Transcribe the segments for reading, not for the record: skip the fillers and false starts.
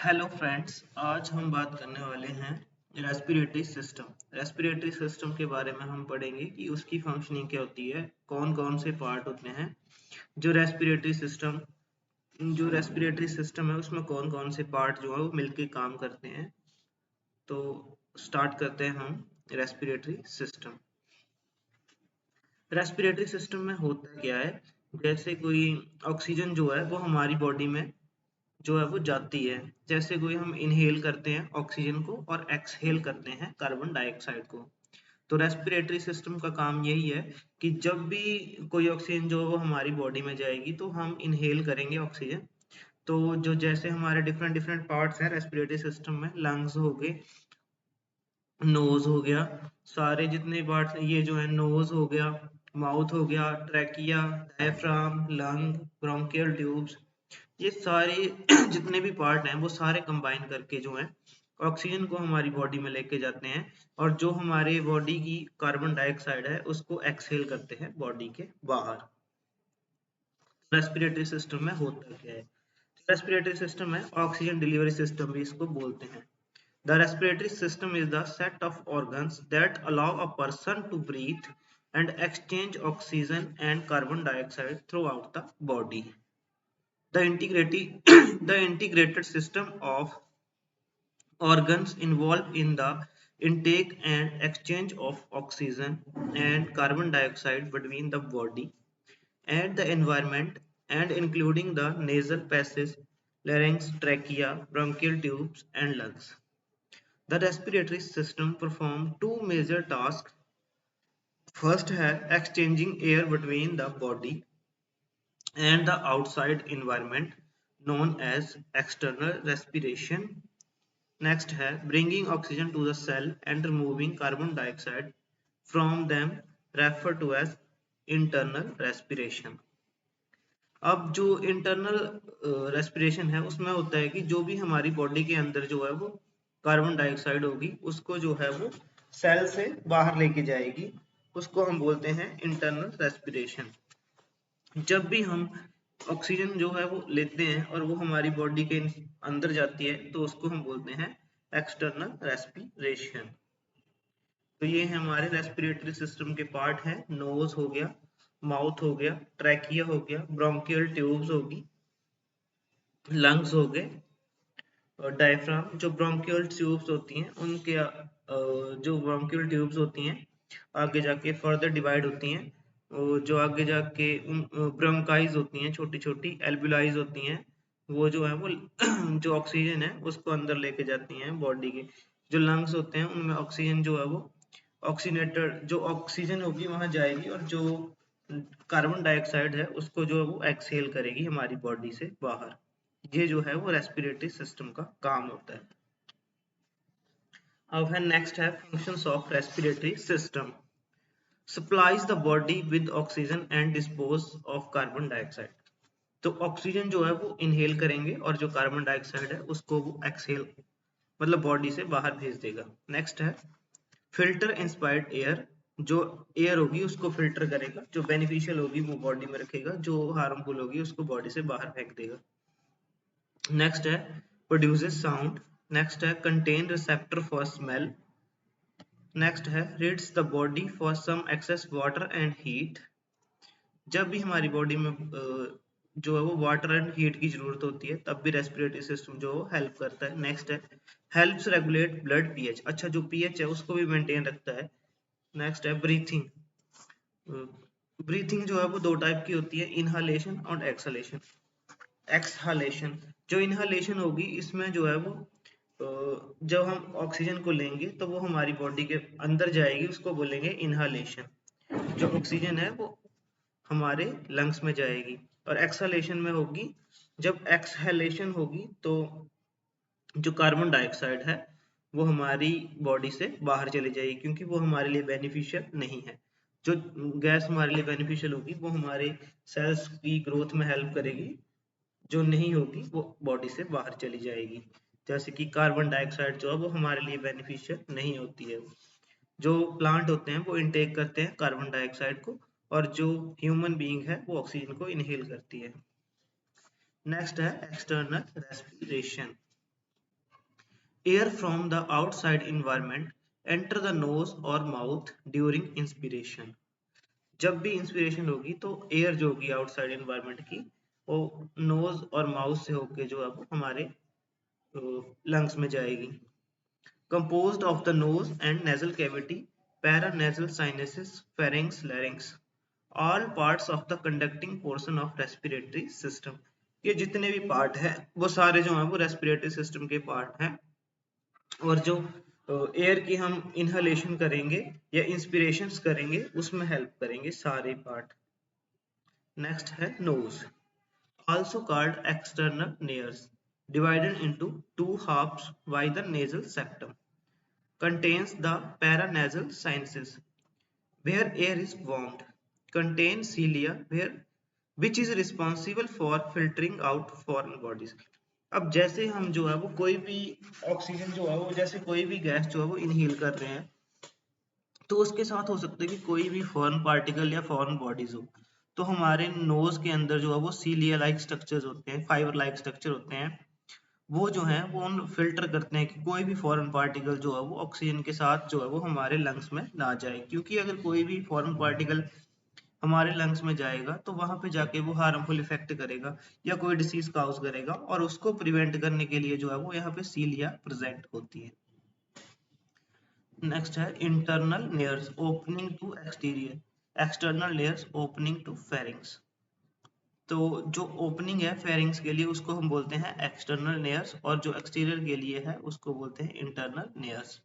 Hello friends, आज हम बात करने वाले हैं रेस्पिरेटरी सिस्टम। रेस्पिरेटरी सिस्टम के बारे में हम पढ़ेंगे कि उसकी फंक्शनिंग क्या होती है, कौन कौन से पार्ट होते हैं। जो रेस्पिरेटरी सिस्टम जो रेस्पिरेटरी सिस्टम है उसमें कौन कौन से पार्ट जो है वो मिलके काम करते हैं। तो स्टार्ट करते हैं हम रेस्पिरेटरी सिस्टम। रेस्पिरेटरी सिस्टम में होता क्या है, जैसे कोई ऑक्सीजन जो है वो हमारी बॉडी में जो है वो जाती है। जैसे कोई हम इनहेल करते हैं ऑक्सीजन को और एक्सहेल करते हैं कार्बन डाइऑक्साइड को। तो रेस्पिरेटरी सिस्टम का काम यही है कि जब भी कोई ऑक्सीजन जो है वो हमारी बॉडी में जाएगी तो हम इनहेल करेंगे ऑक्सीजन। तो जो जैसे हमारे डिफरेंट डिफरेंट पार्ट्स हैं रेस्पिरेटरी सिस्टम में, लंग्स हो गए, नोज हो गया, सारे जितने पार्ट्स ये जो है, नोज हो गया, माउथ हो गया, trachea, diaphragm, lung, bronchial tubes, ये सारे जितने भी पार्ट हैं वो सारे कंबाइन करके जो है ऑक्सीजन को हमारी बॉडी में लेके जाते हैं। और जो हमारे बॉडी की कार्बन डाइऑक्साइड है उसको एक्सहेल करते हैं बॉडी के बाहर। रेस्पिरेटरी सिस्टम में होता क्या है, रेस्पिरेटरी सिस्टम है ऑक्सीजन डिलीवरी सिस्टम भी इसको बोलते हैं। The respiratory system is the set of organs that allow a person to breathe and exchange oxygen and carbon dioxide throughout the body. The integrated system of organs involved in the intake and exchange of oxygen and carbon dioxide between the body and the environment, and including the nasal passages, larynx, trachea, bronchial tubes, and lungs. The respiratory system performs two major tasks. First है exchanging air between the body and the outside environment, known as external respiration. Next है bringing oxygen to the cell and removing carbon dioxide from them, referred to as internal respiration. अब जो internal respiration है उसमें होता है कि जो भी हमारी बॉडी के अंदर जो है वो कार्बन डाइऑक्साइड होगी उसको जो है वो सेल से बाहर लेके जाएगी, उसको हम बोलते हैं इंटरनल रेस्पिरेशन। जब भी हम ऑक्सीजन जो है वो लेते हैं और वो हमारी बॉडी के अंदर जाती है तो उसको हम बोलते हैं एक्सटर्नल रेस्पिरेशन। तो ये हमारे रेस्पिरेटरी सिस्टम के पार्ट हैं। नोज हो गया, माउथ हो गया, ट्रैकिया हो गया, ब्रोंकियल ट्यूब्स होगी, लंग्स हो गए, और डायफ्राम। जो ब्रोंकियल ट्यूब्स होती हैं उनके जो ब्रोंकियल ट्यूब्स होती हैं आगे जाके फर्दर डिवाइड होती हैं, जो आगे जाके ब्रोंकाइज होती हैं, छोटी छोटी एल्ब्यूलाइज होती हैं, वो जो है वो जो ऑक्सीजन है उसको अंदर लेके जाती हैं बॉडी के। जो लंग्स होते हैं उनमें ऑक्सीजन जो है वो ऑक्सीनेटेड, जो ऑक्सीजन होगी वहां जाएगी और जो कार्बन डाइऑक्साइड है उसको जो है वो एक्सहेल करेगी हमारी बॉडी से बाहर। ये जो है वो रेस्पिरेटरी सिस्टम का काम होता है। अब है नेक्स्ट है functions of respiratory system. Supplies the body with oxygen and dispose of carbon dioxide. तो ऑक्सीजन जो है वो इनहेल करेंगे और जो कार्बन डाइऑक्साइड है उसको वो एक्सहेल मतलब बॉडी से बाहर भेज देगा। नेक्स्ट है फिल्टर इंस्पायर्ड एयर। जो एयर होगी उसको फिल्टर करेगा, जो बेनिफिशियल होगी वो बॉडी में रखेगा, जो हार्मफुल होगी उसको बॉडी से बाहर फेंक देगा। नेक्स्ट है प्रोड्यूसेस साउंड। नेक्स्ट है contain receptor for smell. Next है rids the body for some excess water and heat. जब भी हमारी बॉडी में जो है वो वाटर एंड हीट की जरूरत होती है तब भी रेस्पिरेटरी सिस्टम जो हेल्प करता है। नेक्स्ट है हेल्प्स रेगुलेट ब्लड पीएच। अच्छा, जो पीएच है उसको भी मेंटेन रखता है। नेक्स्ट है ब्रीथिंग। ब्रीथिंग जो है वो दो टाइप की होती है, इनहालेशन और एक्सहालेशन। एक्सहालेशन, जो इनहालेशन होगी इसमें जो है वो जब हम ऑक्सीजन को लेंगे तो वो हमारी बॉडी के अंदर जाएगी, उसको बोलेंगे इनहालेशन। जो ऑक्सीजन है वो हमारे लंग्स में जाएगी। और एक्सहालेशन में होगी, जब एक्सहेलेशन होगी तो जो कार्बन डाइऑक्साइड है वो हमारी बॉडी से बाहर चली जाएगी, क्योंकि वो हमारे लिए बेनिफिशियल नहीं है। जो गैस हमारे लिए बेनिफिशियल होगी वो हमारे सेल्स की ग्रोथ में हेल्प करेगी, जो नहीं होगी वो बॉडी से बाहर चली जाएगी। जैसे कि कार्बन डाइऑक्साइड जो है वो हमारे लिए बेनिफिशियल नहीं होती है। जो प्लांट होते हैं वो इनटेक करते हैं कार्बन डाइऑक्साइड को, और जो ह्यूमन बीइंग है वो ऑक्सीजन को इनहेल करती है। नेक्स्ट है external respiration. Air from the outside environment enter the nose और माउथ ड्यूरिंग इंस्पिरेशन। जब भी इंस्पिरेशन होगी तो एयर जो होगी आउटसाइड इन्वायरमेंट की वो नोज और माउथ से होके जो है वो हमारे लंग्स में जाएगी। Composed of the nose and nasal cavity, paranasal sinuses, pharynx, larynx, all parts of the conducting portion of respiratory system। ये जितने भी पार्ट हैं वो सारे जो हैं वो रेस्पिरेटरी सिस्टम के पार्ट हैं, और जो एयर की हम इनहलेशन करेंगे या इंस्पिरेशंस करेंगे उसमें हेल्प करेंगे सारे पार्ट। नेक्स्ट है knows, also called external nares, divided into two halves by the nasal septum, contains the paranasal sinuses where air is warmed, contains cilia where which is responsible for filtering out foreign bodies। अब जैसे हम जो है वो कोई भी oxygen जो है वो जैसे कोई भी गैस जो है वो इनहेल कर रहे हैं तो उसके साथ हो सकता है कि कोई भी फॉरेन पार्टिकल या फॉरेन बॉडीज हो, तो हमारे नोज के अंदर जो है वो सीलिया लाइक स्ट्रक्चर्स होते हैं, फाइबर लाइक स्ट्रक्चर होते हैं, वो जो है वो फिल्टर करते हैं कि कोई भी फॉरेन पार्टिकल जो है वो ऑक्सीजन के साथ जो है वो हमारे लंग्स में ना जाए, क्योंकि अगर कोई भी फॉरेन पार्टिकल हमारे लंग्स में जाएगा तो वहां पे जाके वो हार्मफुल इफेक्ट करेगा या कोई डिसीज काउज करेगा, और उसको प्रिवेंट करने के लिए जो है वो यहाँ पे सीलिया प्रेजेंट होती है। नेक्स्ट है internal layers opening to exterior, external layers opening to pharynx. तो जो ओपनिंग है फेरिंग्स के लिए उसको हम बोलते हैं एक्सटर्नल लेयर्स, और जो एक्सटीरियर के लिए है उसको बोलते हैं internal layers.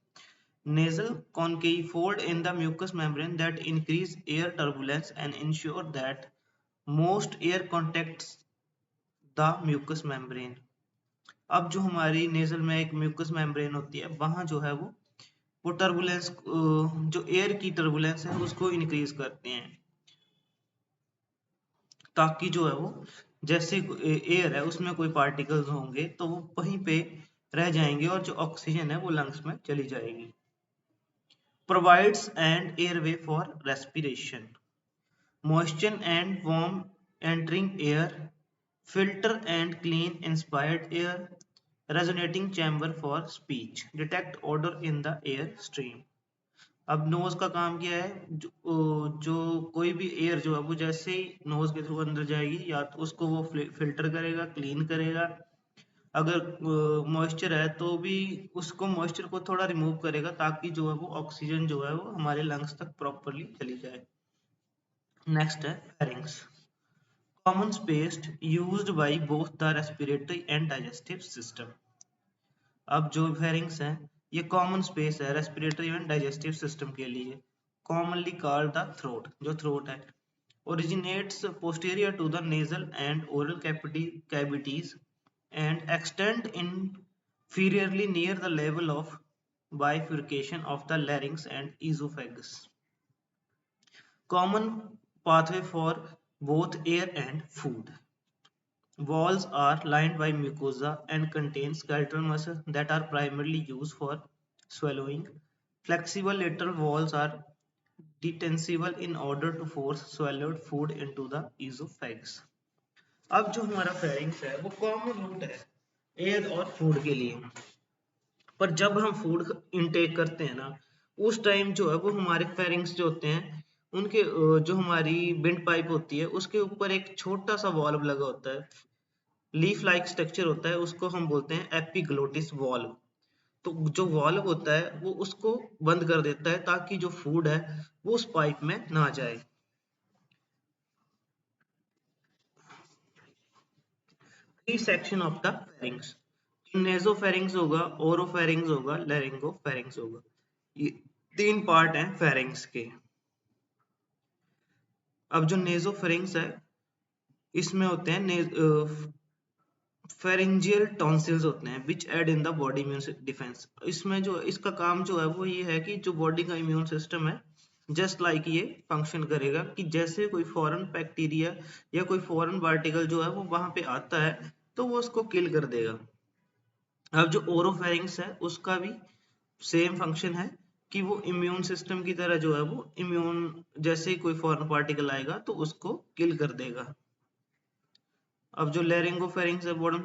Nasal concave fold in the mucous membrane that increase air turbulence and ensure that most air contacts the mucous membrane। अब जो हमारी नेजल में एक म्यूकस मेम्ब्रेन होती है वहां जो है वो टर्बुलेंस जो एयर की टर्बुलेंस है उसको इंक्रीज करते हैं, ताकि जो है वो जैसे एयर है उसमें कोई पार्टिकल्स होंगे तो वो वहीं पे रह जाएंगे और जो ऑक्सीजन है वो लंग्स में चली जाएगी। Provides an airway for respiration, moisture and warm entering air, filter and clean inspired air, resonating chamber for speech, detect odor in the air stream। अब नोज का काम क्या है, जो कोई भी एयर जो है वो जैसे ही नोज के थ्रू अंदर जाएगी या तो उसको वो फिल्टर करेगा, क्लीन करेगा, अगर मॉइस्चर है तो भी उसको मॉइस्चर को थोड़ा रिमूव करेगा ताकि जो है वो ऑक्सीजन जो है वो हमारे लंग्स तक प्रॉपरली चली जाए। नेक्स्ट है pharynx, common space used by both the respiratory and digestive system. अब जो फेरिंग्स है ये कॉमन स्पेस है रेस्पिरेटरी एंड डाइजेस्टिव सिस्टम के लिए, कॉमनली कॉल्ड द थ्रोट, जो थ्रोट है, originates posterior to the nasal and oral cavities and extend inferiorly near the level of bifurcation of the larynx and esophagus. Common pathway for both air and food. Walls are lined by mucosa and contain skeletal muscles that are primarily used for swallowing. Flexible lateral walls are detensible in order to force swallowed food into the esophagus। अब जो हमारा pharynx है वो common root है air और food के लिए, पर जब हम फूड इनटेक करते हैं ना उस टाइम जो है वो हमारे फेरिंग्स जो होते हैं उनके जो हमारी विंड पाइप होती है उसके ऊपर एक छोटा सा वॉल्व लगा होता है, लीफ लाइक स्ट्रक्चर होता है, उसको हम बोलते हैं एपिग्लोटिस वॉल्व। तो जो वॉल्व होता है वो उसको बंद कर देता है ताकि जो फूड है वो उस पाइप में ना जाए। Three section of the pharynx, नेसोफेरिंग्स होगा, ओरोफेरिंग्स होगा, लेरिंगोफेरिंग्स होगा, ये तीन पार्ट हैं फेरिंग्स के। अब जो नेसोफेरिंग्स है इसमें होते हैं फेरिंजियल टॉन्सिल्स होते हैं which aid in the body immune defence. इसमें जो इसका काम जो है वो ये है कि जो बॉडी का इम्यून सिस्टम है जस्ट लाइक ये फंक्शन करेगा कि जैसे कोई फॉरेन बैक्टीरिया या कोई फॉरेन पार्टिकल जो है वो वहां पे आता है तो वो उसको किल कर देगा। अब जो ओरोफेरिंग्स है उसका भी सेम फंक्शन है कि वो इम्यून सिस्टम की तरह जो है वो इम्यून जैसे ही कोई फॉरेन पार्टिकल आएगा तो उसको किल कर देगा। अब जो लेरिंगोफेरिंग्स है बॉटम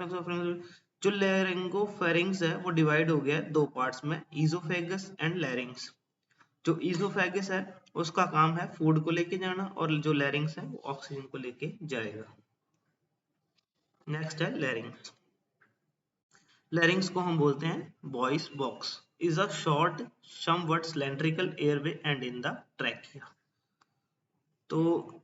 जो लैरिंगोफेरिंग्स है वो डिवाइड हो गया है दो पार्ट्स में, ईजोफेगस एंड लैरिंग्स। जो ईजोफेगस है उसका काम है फूड को लेके जाना, और जो लैरिंग्स है वो ऑक्सीजन को लेके जाएगा। नेक्स्ट है लैरिंग्स। लैरिंग्स को हम बोलते हैं voice box, is a short somewhat cylindrical airway and in the trachea. तो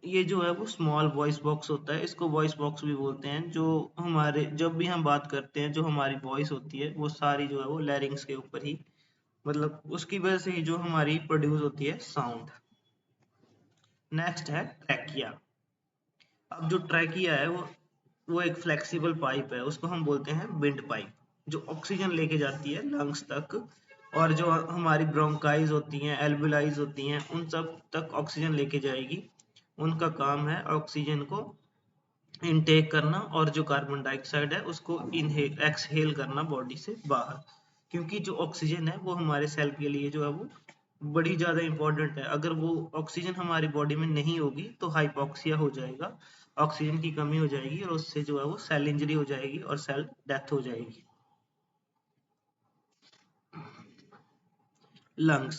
ये जो है वो स्मॉल वॉइस बॉक्स होता है, इसको वॉइस बॉक्स भी बोलते हैं। जो हमारे जब भी हम बात करते हैं, जो हमारी वॉइस होती है वो सारी जो है वो लैरिंग्स के ऊपर ही, मतलब उसकी वजह से ही जो हमारी प्रोड्यूस होती है साउंड। नेक्स्ट है ट्रैकिया। अब जो ट्रैकिया है वो एक फ्लेक्सिबल पाइप है, उसको हम बोलते हैं विंड पाइप, जो ऑक्सीजन लेके जाती है लंग्स तक। और जो हमारी ब्रोंकाइज होती हैं, एल्विलाइज होती हैं, उन सब तक ऑक्सीजन लेके जाएगी। उनका काम है ऑक्सीजन को इनटेक करना, और जो कार्बन डाइऑक्साइड है उसको इनहेल एक्सहेल करना बॉडी से बाहर। क्योंकि जो ऑक्सीजन है वो हमारे सेल के लिए जो है वो बड़ी ज़्यादा इंपॉर्टेंट है। अगर वो ऑक्सीजन हमारी बॉडी में नहीं होगी तो हाइपोक्सिया हो जाएगा, ऑक्सीजन की कमी हो जाएगी, और उससे जो है वो सेल इंजरी हो जाएगी और सेल डेथ हो जाएगी। Lungs.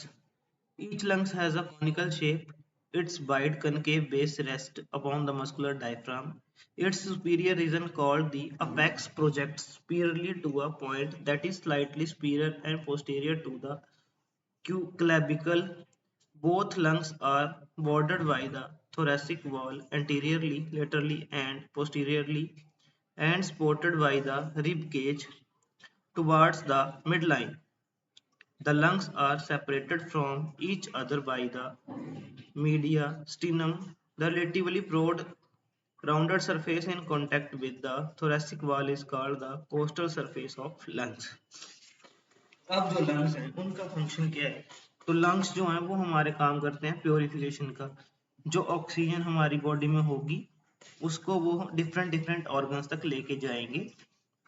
Each lungs has a conical shape. Its wide concave base rests upon the muscular diaphragm. Its superior region, called the apex, projects superiorly to a point that is slightly superior and posterior to the clavicle. Both lungs are bordered by the thoracic wall anteriorly, laterally, and posteriorly, and supported by the rib cage towards the midline. The lungs are separated from each other by the mediastinum. The relatively broad, rounded surface in contact with the thoracic wall is called the costal surface of lungs. अब जो lungs हैं उनका function क्या है? तो lungs जो हैं वो हमारे काम करते हैं प्योरिफिकेशन का। जो ऑक्सीजन हमारी बॉडी में होगी उसको वो डिफरेंट डिफरेंट ऑर्गन्स तक लेके जाएंगे,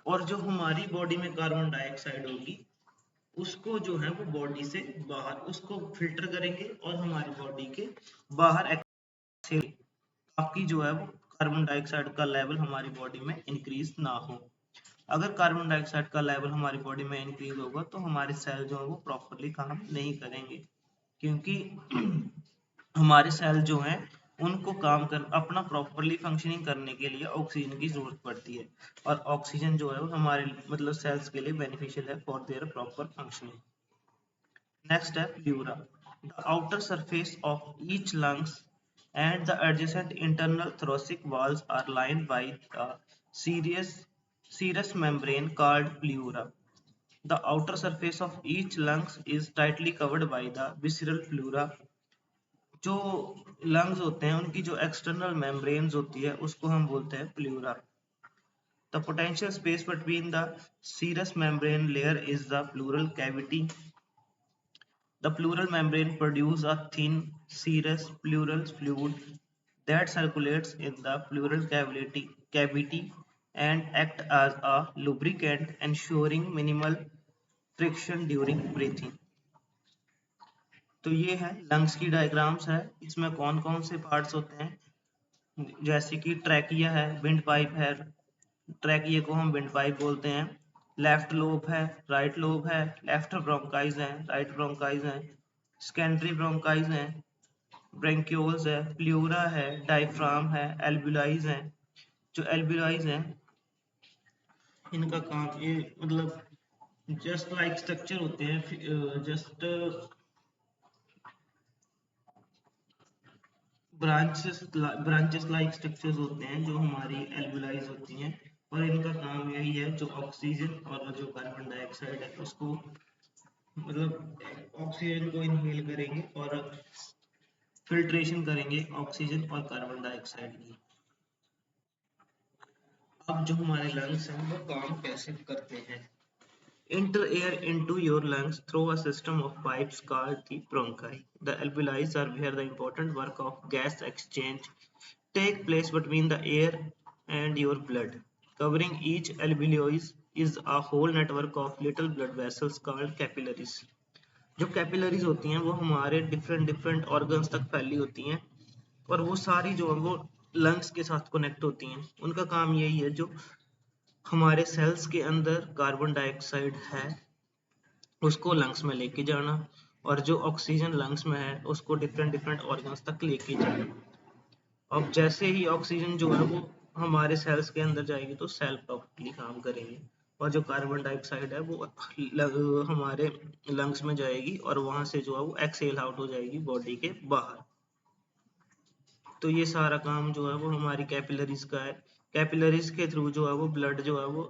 और जो हमारी बॉडी में कार्बन डाइऑक्साइड होगी उसको जो है वो बॉडी से बाहर उसको फिल्टर करेंगे और हमारी बॉडी के बाहर एक्सहेल, ताकि जो है वो कार्बन डाइऑक्साइड का लेवल हमारी बॉडी में इंक्रीज ना हो। अगर कार्बन डाइऑक्साइड का लेवल हमारी बॉडी में इंक्रीज होगा तो हमारे सेल जो है वो प्रॉपरली काम नहीं करेंगे, क्योंकि हमारे सेल जो हैं उनको काम कर अपना प्रॉपरली फंक्शनिंग करने के लिए ऑक्सीजन की जरूरत पड़ती है, और ऑक्सीजन जो है वो हमारे मतलब सेल्स के लिए बेनिफिशियल है for their proper functioning. Next है pleura. The outer surface of each lungs and the adjacent internal thoracic walls are lined by the serous membrane called pleura. The outer surface of each lungs is tightly covered by the visceral pleura. जो lungs होते हैं उनकी जो external membranes होती है उसको हम बोलते हैं pleura. The potential space between the serous membrane layer is the pleural cavity. The pleural membrane produces a thin, serous pleural fluid that circulates in the pleural cavity and acts as a lubricant, ensuring minimal friction during breathing. तो ये है lungs की diagrams है। इसमें कौन कौन से parts होते हैं, जैसे कि ट्रैकिया है, विंड पाइप है, ट्रैकिया को हम विंड पाइप बोलते हैं। लेफ्ट लोब है, राइट लोब है, लेफ्ट ब्रोंकाइज है, राइट ब्रोंकाइज है, सेकेंडरी ब्रोंकाइज है, ब्रेंक्यूल्स है, प्लूरा है, डायफ्राम है, एल्बुलाइज है। जो एल्बुलाइज है इनका काम ये मतलब जस्ट लाइक स्ट्रक्चर होते हैं, जस्ट ब्रांचेस लाइक स्ट्रक्चर्स होते हैं जो हमारी एल्बुलाइज होती हैं, और इनका काम यही है जो ऑक्सीजन और जो कार्बन डाइऑक्साइड है उसको मतलब ऑक्सीजन को इनहेल करेंगे और फिल्ट्रेशन करेंगे ऑक्सीजन और कार्बन डाइऑक्साइड की। अब जो हमारे लंग्स हैं वो काम कैसे करते हैं? Enter air into your lungs through a system of pipes called the bronchi. The alveoli are where the important work of gas exchange take place between the air and your blood. Covering each alveoli is a whole network of little blood vessels called capillaries. जो capillaries होती हैं वो हमारे different different organs तक फैली होती हैं, और वो सारी जो है वो लंग्स के साथ कनेक्ट होती हैं। उनका काम यही है जो हमारे सेल्स के अंदर कार्बन डाइऑक्साइड है उसको लंग्स में लेके जाना, और जो ऑक्सीजन लंग्स में है उसको डिफरेंट डिफरेंट ऑर्गन्स तक लेके जाना। अब जैसे ही ऑक्सीजन जो है वो हमारे सेल्स के अंदर जाएगी तो सेल प्रॉपर्ली काम करेंगे, और जो कार्बन डाइऑक्साइड है वो हमारे लंग्स में जाएगी और वहां से जो है वो एक्सहेल आउट हो जाएगी बॉडी के बाहर। तो ये सारा काम जो है वो हमारी कैपिलरीज का है। कैपिलरीज के थ्रू जो है वो ब्लड जो है वो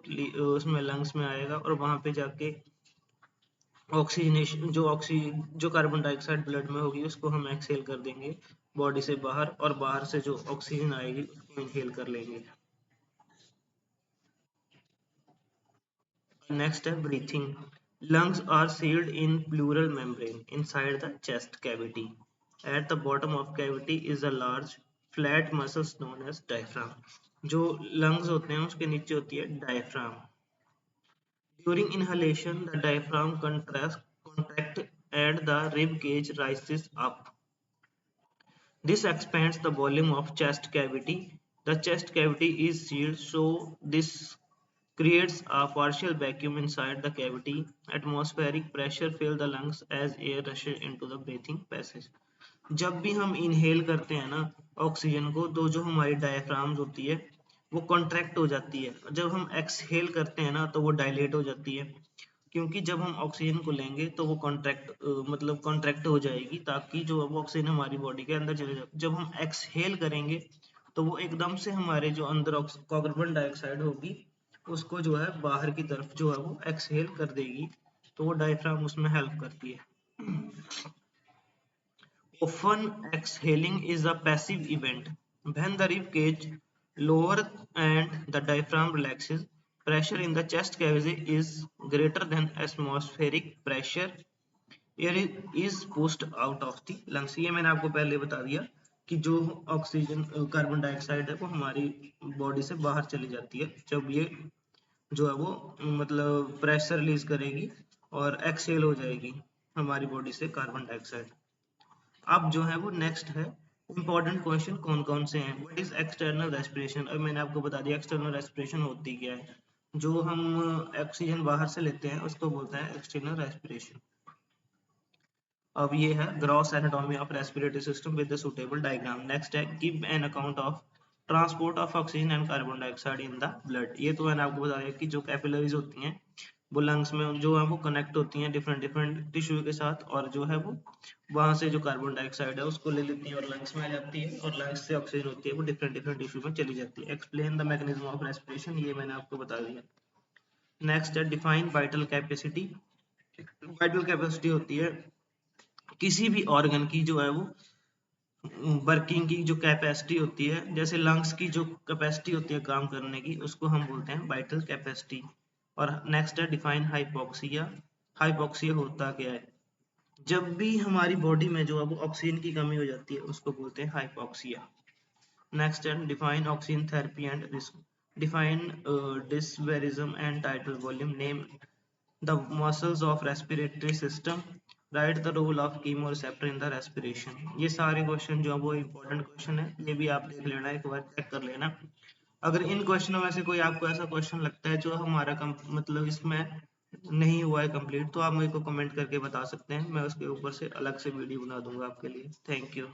उसमें लंग्स में आएगा, और वहां पे जाके ऑक्सीजनेशन जो कार्बन डाइऑक्साइड ब्लड में होगी उसको हम एक्सहेल कर देंगे बॉडी से बाहर, और बाहर से जो ऑक्सीजन आएगी उसको इनहेल कर लेंगे। नेक्स्ट है breathing. lungs are sealed in pleural membrane inside the chest cavity. At the bottom of cavity is a large flat muscle known as diaphragm. जो lungs होते हैं उसके नीचे होती है diaphragm. During inhalation, the diaphragm contract and the rib cage rises up. This expands the volume of chest cavity. The chest cavity is sealed, so this creates a partial vacuum inside the cavity. Atmospheric pressure fills the lungs as air rushes into the breathing passage. जब भी हम inhale करते हैं ना oxygen को, तो जो हमारी डायफ्राम्स होती है वो कॉन्ट्रैक्ट हो जाती है। जब हम एक्सहेल करते हैं ना तो वो डायलेट हो जाती है, क्योंकि जब हम ऑक्सीजन को लेंगे तो वो मतलब कॉन्ट्रैक्ट हो जाएगी, ताकि जो है वो ऑक्सीजन हमारी बॉडी के अंदर चले जाए। जब हम एक्सहेल करेंगे तो वो एकदम से हमारे जो अंदर कार्बन डाइऑक्साइड होगी उसको जो है बाहर की तरफ जो है वो एक्सहेल कर देगी, तो वो डायफ्राम उसमें हेल्प करती है। Often exhaling is a passive event. When the rib cage lowers and the diaphragm relaxes, pressure in the chest cavity is greater than atmospheric pressure. Air is pushed out of the lungs. ये मैंने आपको पहले बता दिया कि जो oxygen carbon dioxide है वो हमारी बॉडी से बाहर चली जाती है जब ये जो है वो मतलब प्रेशर रिलीज करेगी और एक्सहेल हो जाएगी हमारी बॉडी से कार्बन डाइऑक्साइड। अब जो है वो नेक्स्ट है इंपॉर्टेंट क्वेश्चन कौन कौन से हैं। What is external respiration. अब मैंने आपको बता दिया एक्सटर्नल रेस्पिरेशन होती क्या है। जो हम ऑक्सीजन बाहर से लेते हैं उसको बोलते हैं एक्सटर्नल रेस्पिरेशन। अब ये है gross anatomy of respiratory system with the suitable diagram. Next है give an account of transport of oxygen and carbon dioxide in the blood. ये तो मैंने आपको बता दिया कि जो कैपिलरीज होती हैं वो लंग्स में जो है वो कनेक्ट होती हैं डिफरेंट डिफरेंट टिश्यू के साथ, और जो है वो वहां से जो कार्बन डाइऑक्साइड है उसको ले लेती है और लंग्स में आ जाती है, और लंग्स से ऑक्सीजन होती है वो डिफरेंट डिफरेंट टिश्यू में चली जाती है। Explain the mechanism of respiration, ये मैंने आपको बता दिया। नेक्स्ट है define vital capacity. Vital capacity होती है किसी भी ऑर्गन की जो है वो वर्किंग की जो कैपेसिटी होती है, जैसे लंग्स की जो कैपेसिटी होती है काम करने की उसको हम बोलते हैं वाइटल कैपेसिटी। और नेक्स्ट है डिफाइन हाइपोक्सिया। हाइपोक्सिया होता क्या है। जब भी हमारी बॉडी में जो है वो ऑक्सीजन की कमी हो जाती है उसको बोलते हैं हाइपोक्सिया। नेक्स्ट है define oxygen therapy and risk. Define dysbarism and tidal volume. Name the muscles of respiratory system. Write the role of chemoreceptor in the respiration. ये सारे क्वेश्चन जो है वो इम्पोर्टेंट क्वेश्चन है, ये भी आप देख लेना, एक बार चेक कर लेना। अगर इन क्वेश्चनों में से कोई आपको ऐसा क्वेश्चन लगता है जो हमारा मतलब इसमें नहीं हुआ है कंप्लीट, तो आप मेरे को कमेंट करके बता सकते हैं, मैं उसके ऊपर से अलग से वीडियो बना दूंगा आपके लिए। Thank you.